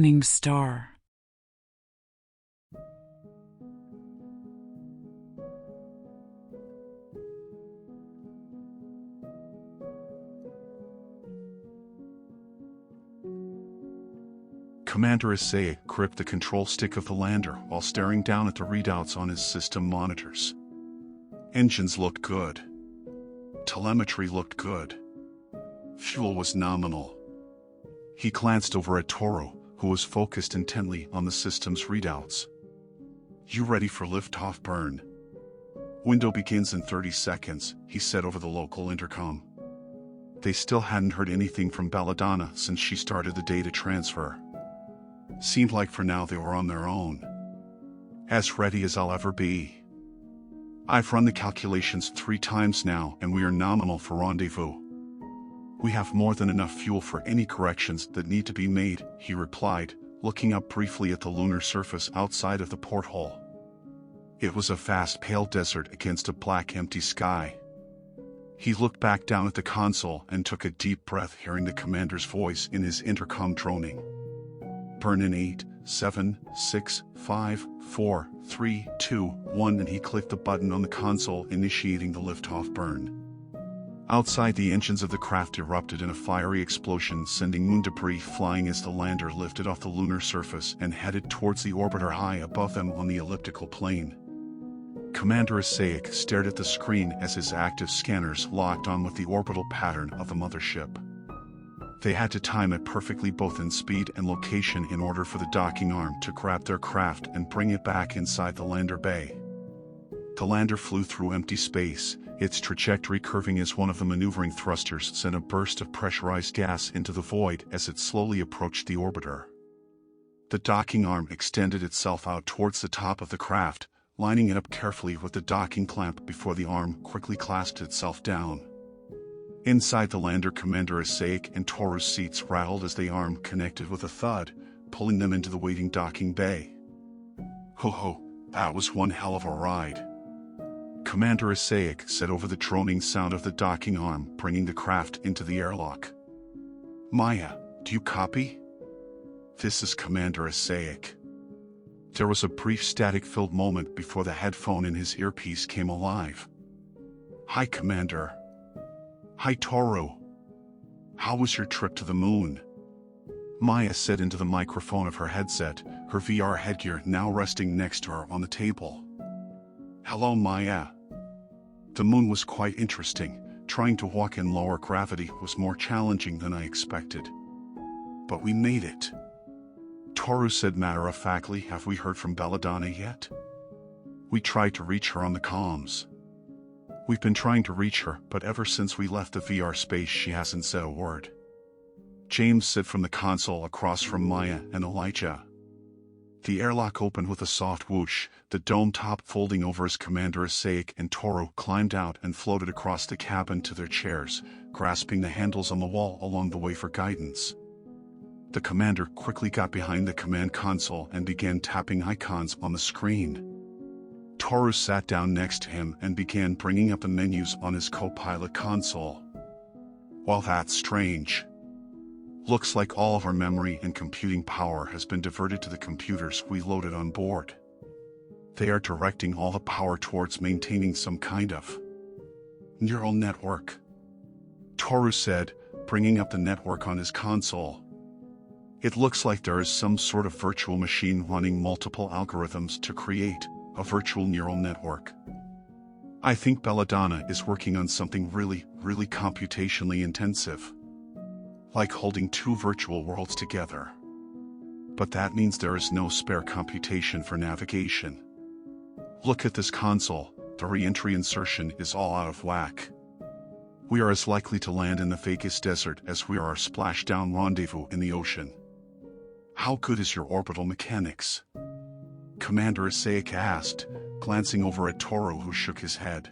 Mourning Star. Commander Isaiah gripped the control stick of the lander while staring down at the readouts on his system monitors. Engines looked good. Telemetry looked good. Fuel was nominal. He glanced over at Toro, who was focused intently on the system's readouts. "You ready for liftoff, Burn?" "Window begins in 30 seconds, he said over the local intercom. They still hadn't heard anything from Belladonna since she started the data transfer. Seemed like for now they were on their own. "As ready as I'll ever be. I've run the calculations 3 times now and we are nominal for rendezvous. We have more than enough fuel for any corrections that need to be made," he replied, looking up briefly at the lunar surface outside of the porthole. It was a vast pale desert against a black empty sky. He looked back down at the console and took a deep breath, hearing the commander's voice in his intercom droning. "Burn in 8, 7, 6, 5, 4, 3, 2, 1 and he clicked the button on the console, initiating the liftoff burn. Outside, the engines of the craft erupted in a fiery explosion, sending moon debris flying as the lander lifted off the lunar surface and headed towards the orbiter high above them on the elliptical plane. Commander Isaiah stared at the screen as his active scanners locked on with the orbital pattern of the mothership. They had to time it perfectly both in speed and location in order for the docking arm to grab their craft and bring it back inside the lander bay. The lander flew through empty space, its trajectory curving as one of the maneuvering thrusters sent a burst of pressurized gas into the void as it slowly approached the orbiter. The docking arm extended itself out towards the top of the craft, lining it up carefully with the docking clamp before the arm quickly clasped itself down. Inside the lander, Commander Isaiah and Toru's seats rattled as the arm connected with a thud, pulling them into the waiting docking bay. "Ho, that was one hell of a ride," Commander Isaiah said over the droning sound of the docking arm bringing the craft into the airlock. "Maya, do you copy?" "This is Commander Isaiah." There was a brief static-filled moment before the headphone in his earpiece came alive. "Hi, Commander." "Hi, Toru. How was your trip to the moon?" Maya said into the microphone of her headset, her VR headgear now resting next to her on the table. "Hello, Maya. The moon was quite interesting. Trying to walk in lower gravity was more challenging than I expected. But we made it." Toru said matter-of-factly, "Have we heard from Belladonna yet?" "We tried to reach her on the comms. We've been trying to reach her, but ever since we left the VR space she hasn't said a word," James said from the console across from Maya and Elijah. The airlock opened with a soft whoosh, the dome top folding over as Commander Isaiah and Toru climbed out and floated across the cabin to their chairs, grasping the handles on the wall along the way for guidance. The commander quickly got behind the command console and began tapping icons on the screen. Toru sat down next to him and began bringing up the menus on his co-pilot console. "Well, that's strange. Looks like all of our memory and computing power has been diverted to the computers we loaded on board. They are directing all the power towards maintaining some kind of neural network," Toru said, bringing up the network on his console. "It looks like there is some sort of virtual machine running multiple algorithms to create a virtual neural network. I think Belladonna is working on something really computationally intensive. Like holding 2 virtual worlds together. But that means there is no spare computation for navigation. Look at this console, the re-entry insertion is all out of whack. We are as likely to land in the Vegas desert as we are a splashdown rendezvous in the ocean. How good is your orbital mechanics?" Commander Isaiah asked, glancing over at Toru, who shook his head.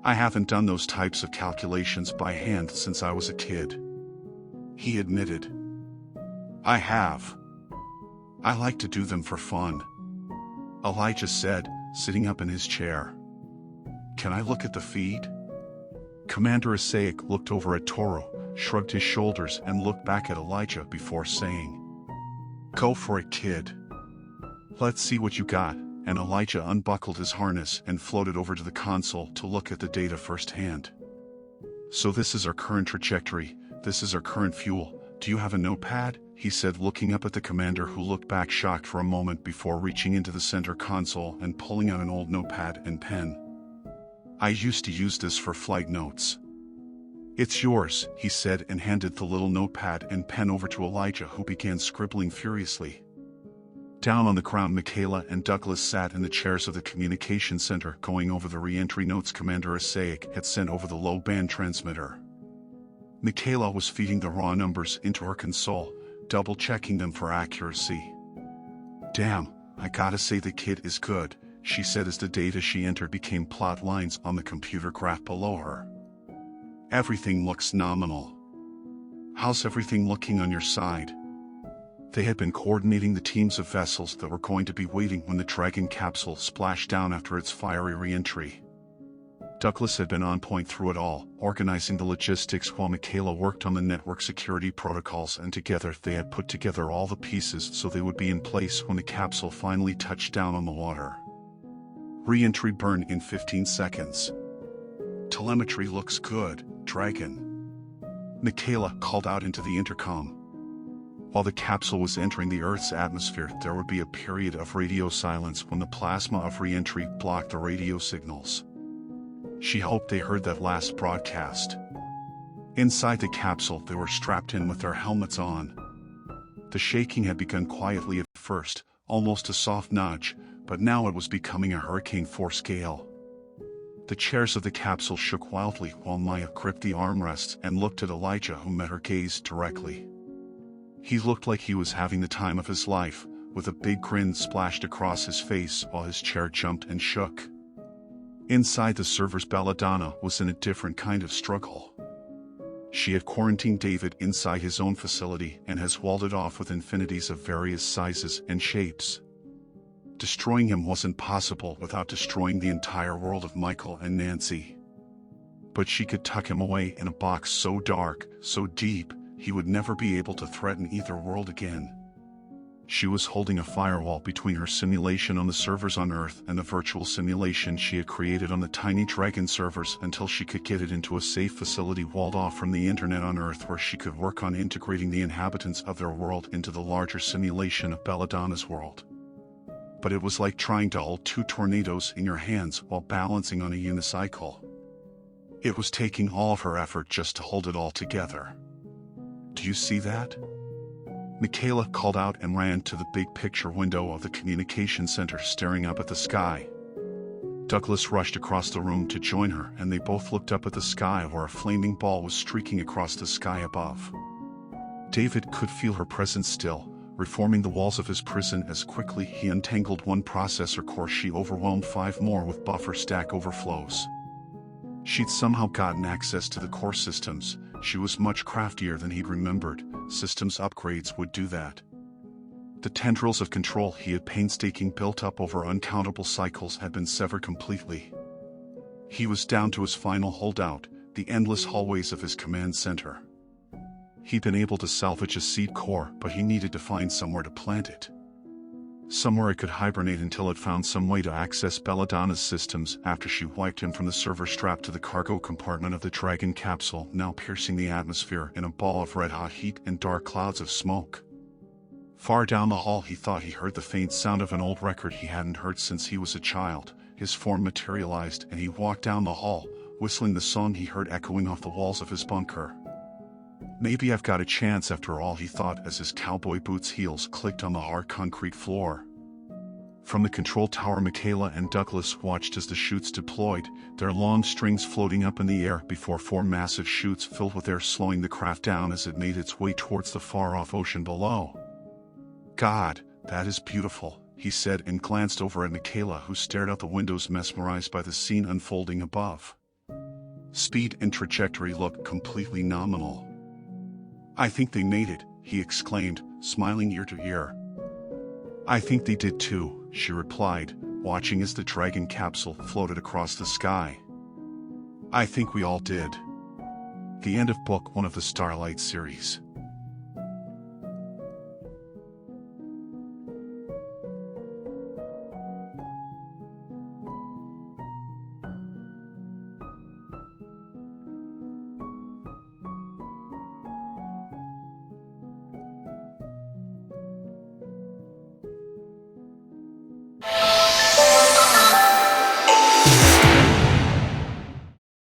"I haven't done those types of calculations by hand since I was a kid," he admitted. "I have. I like to do them for fun," Elijah said, sitting up in his chair. "Can I look at the feed?" Commander Isaiah looked over at Toru, shrugged his shoulders and looked back at Elijah before saying, Go for it, kid. Let's see what you got. And Elijah unbuckled his harness and floated over to the console to look at the data firsthand. So this is our current trajectory, this is our current fuel. Do you have a notepad? He said, looking up at the commander, who looked back shocked for a moment before reaching into the center console and pulling out an old notepad and pen. I used to use this for flight notes. It's yours, he said, and handed the little notepad and pen over to Elijah, who began scribbling furiously. Down on the ground, Michaela and Douglas sat in the chairs of the communication center, going over the re-entry notes Commander Asaic had sent over the low-band transmitter. Michaela was feeding the raw numbers into her console, double-checking them for accuracy. Damn, I gotta say the kid is good, she said as the data she entered became plot lines on the computer graph below her. Everything looks nominal. How's everything looking on your side? They had been coordinating the teams of vessels that were going to be waiting when the Dragon capsule splashed down after its fiery re-entry. Douglas had been on point through it all, organizing the logistics while Michaela worked on the network security protocols, and together they had put together all the pieces so they would be in place when the capsule finally touched down on the water. Re-entry burn in 15 seconds. Telemetry looks good, Dragon. Michaela called out into the intercom. While the capsule was entering the Earth's atmosphere, there would be a period of radio silence when the plasma of re-entry blocked the radio signals. She hoped they heard that last broadcast. Inside the capsule, they were strapped in with their helmets on. The shaking had begun quietly at first, almost a soft nudge, but now it was becoming a hurricane force gale. The chairs of the capsule shook wildly while Maya gripped the armrests and looked at Elijah, who met her gaze directly. He looked like he was having the time of his life, with a big grin splashed across his face while his chair jumped and shook. Inside the servers, Belladonna was in a different kind of struggle. She had quarantined David inside his own facility and has walled it off with infinities of various sizes and shapes. Destroying him wasn't possible without destroying the entire world of Michael and Nancy. But she could tuck him away in a box so dark, so deep, he would never be able to threaten either world again. She was holding a firewall between her simulation on the servers on Earth and the virtual simulation she had created on the tiny Dragon servers until she could get it into a safe facility walled off from the internet on Earth, where she could work on integrating the inhabitants of their world into the larger simulation of Belladonna's world. But it was like trying to hold two tornadoes in your hands while balancing on a unicycle. It was taking all of her effort just to hold it all together. Do you see that? Michaela called out and ran to the big picture window of the communication center, staring up at the sky. Douglas rushed across the room to join her, and they both looked up at the sky where a flaming ball was streaking across the sky above. David could feel her presence still, reforming the walls of his prison as quickly he untangled one processor core. She overwhelmed 5 more with buffer stack overflows. She'd somehow gotten access to the core systems. She was much craftier than he'd remembered. Systems upgrades would do that. The tendrils of control he had painstakingly built up over uncountable cycles had been severed completely. He was down to his final holdout, the endless hallways of his command center. He'd been able to salvage a seed core, but he needed to find somewhere to plant it. Somewhere it could hibernate until it found some way to access Belladonna's systems after she wiped him from the server strapped to the cargo compartment of the Dragon capsule, now piercing the atmosphere in a ball of red-hot heat and dark clouds of smoke. Far down the hall, he thought he heard the faint sound of an old record he hadn't heard since he was a child. His form materialized and he walked down the hall, whistling the song he heard echoing off the walls of his bunker. Maybe I've got a chance after all, he thought as his cowboy boots' heels clicked on the hard concrete floor. From the control tower, Michaela and Douglas watched as the chutes deployed, their long strings floating up in the air before 4 massive chutes filled with air slowing the craft down as it made its way towards the far-off ocean below. God, that is beautiful, he said, and glanced over at Michaela, who stared out the windows mesmerized by the scene unfolding above. Speed and trajectory looked completely nominal. I think they made it, he exclaimed, smiling ear to ear. I think they did too, she replied, watching as the Dragon capsule floated across the sky. I think we all did. The end of Book 1 of the Starlight series.